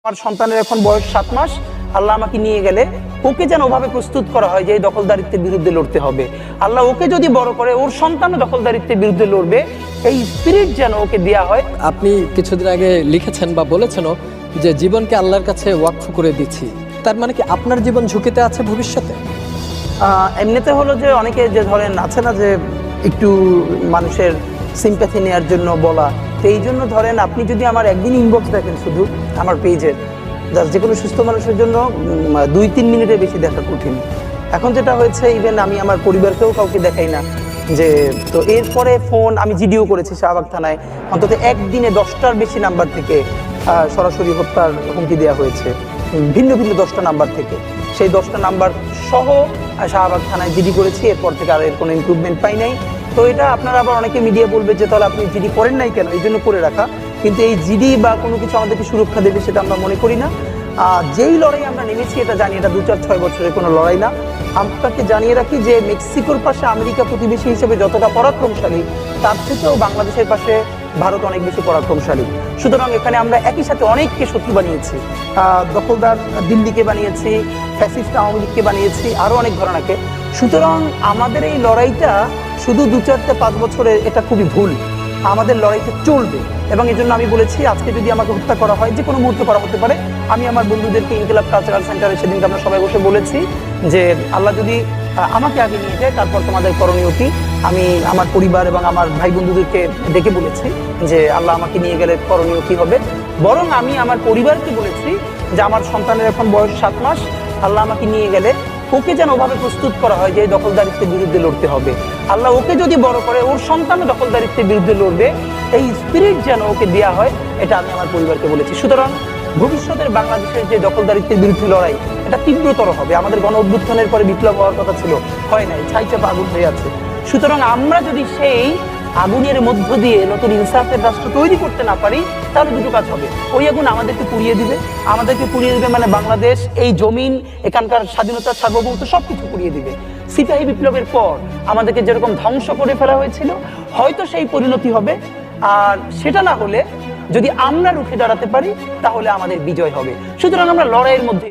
আমার সন্তানের এখন বয়স 7 মাস। আল্লাহ আমাকে নিয়ে গেলে ওকে যেন ওভাবে প্রস্তুত করা হয় যে এই দখলদারিত্বের বিরুদ্ধে লড়তে হবে। আল্লাহ ওকে যদি বড় করে ওর সন্তানও দখলদারিত্বের বিরুদ্ধে লড়বে, এই স্পিরিট যেন ওকে দেয়া হয়। আপনি কিছুদিন আগে লিখেছেন বা বলেছেনও যে জীবনকে আল্লাহর কাছে ওয়াকফ করে দিচ্ছি। তার মানে কি আপনার জীবন ঝুঁকিতে আছে ভবিষ্যতে? এমনিতে হলো যে অনেকে যে ধরেন আছে না যে একটু মানুষের সিম্প্যাথি নেওয়ার জন্য বলা, তো এই জন্য ধরেন আপনি যদি আমার একদিন ইনবক্স দেখেন শুধু আমার পেজের, যে কোনো সুস্থ মানুষের জন্য 2-3 মিনিটের বেশি দেখা কঠিন। এখন যেটা হয়েছে, ইভেন আমি আমার পরিবারকেও কাউকে দেখাই না যে, তো এরপরে ফোন আমি জিডিও করেছি শাহবাগ থানায়, অন্তত একদিনে 10টার বেশি নাম্বার থেকে সরাসরি হত্যার হুমকি দেওয়া হয়েছে, ভিন্ন ভিন্ন 10টা নাম্বার থেকে। সেই 10টা নাম্বার সহ শাহবাগ থানায় জিডি করেছি, এরপর থেকে আর এর কোনো ইমপ্রুভমেন্ট পাই নাই। তো এটা আপনারা আবার অনেকে মিডিয়া বলবে যে তাহলে আপনি জিডি করেন নাই কেন, এই জন্য করে রাখা। কিন্তু এই জিডি বা কোনো কিছু আমাদেরকে সুরক্ষা দেবে সেটা আমরা মনে করি না। যেই লড়াই আমরা নেমেছি এটা জানি এটা 2-4-6 বছরের কোনো লড়াই না। আপনাকে জানিয়ে রাখি যে মেক্সিকোর পাশে আমেরিকা প্রতিবেশী হিসেবে যতটা পরাক্রমশালী, তার থেকেও বাংলাদেশের পাশে ভারত অনেক বেশি পরাক্রমশালী। সুতরাং এখানে আমরা একই সাথে অনেককে শত্রু বানিয়েছি, দখলদার দিল্লিকে বানিয়েছি, ফ্যাসিস্ট আওয়ামী লীগকে বানিয়েছি, আরও অনেক ঘটনাকে। সুতরাং আমাদের এই লড়াইটা শুধু 2-4-5 বছরের, এটা খুবই ভুল। আমাদের লড়াইটা চলবে, এবং এই জন্য আমি বলেছি আজকে যদি আমাকে হত্যা করা হয়, যে কোনো মুহূর্তে করা হতে পারে। আমি আমার বন্ধুদেরকে ইনকিলাব কালচারাল সেন্টারে সেদিনকে আমরা সবাই বসে বলেছি যে আল্লাহ যদি আমাকে আগে নিয়ে যায়, তারপর তোমাদের করণীয় কি। আমি আমার পরিবার এবং আমার ভাই বন্ধুদেরকে ডেকে বলেছি যে আল্লাহ আমাকে নিয়ে গেলে করণীয় কি হবে। বরং আমি আমার পরিবারকে বলেছি যে আমার সন্তানের এখন বয়স 7 মাস, আল্লাহ আমাকে নিয়ে গেলে ওকে যেন ওভাবে প্রস্তুত করা হয় যে এই দখলদারিত্বের বিরুদ্ধে লড়তে হবে। আল্লাহ ওকে যদি বড় করে ওর সন্তানও দখলদারিত্বের বিরুদ্ধে লড়বে, এই স্পিরিট যেন ওকে দেওয়া হয়, এটা আমি আমার পরিবারকে বলেছি। সুতরাং ভবিষ্যতের বাংলাদেশের যে দখলদারিত্বের বিরুদ্ধে লড়াই, এটা তীব্রতর হবে। আমাদের গণ অভ্যুত্থানের পরে বিপ্লব হওয়ার কথা ছিল, হয় নাই, ছাইচাপা আগুন হয়ে আছে। সুতরাং আমরা যদি সেই আগুনের মধ্য দিয়ে নতুন ইনসাফের রাষ্ট্র তৈরি করতে না পারি, তাহলে দুটো কাজ হবে। ওই আগুন আমাদেরকে পুড়িয়ে দিবে, মানে বাংলাদেশ, এই জমিন, এখানকার স্বাধীনতা, সার্বভৌমত্ব সবকিছু পুড়িয়ে দিবে। সিপাহী বিপ্লবের পর আমাদেরকে যেরকম ধ্বংস করে ফেলা হয়েছিল, হয়তো সেই পরিণতি হবে। আর সেটা না হলে যদি আমরা রুখে দাঁড়াতে পারি, তাহলে আমাদের বিজয় হবে। সুতরাং আমরা লড়াইয়ের মধ্যে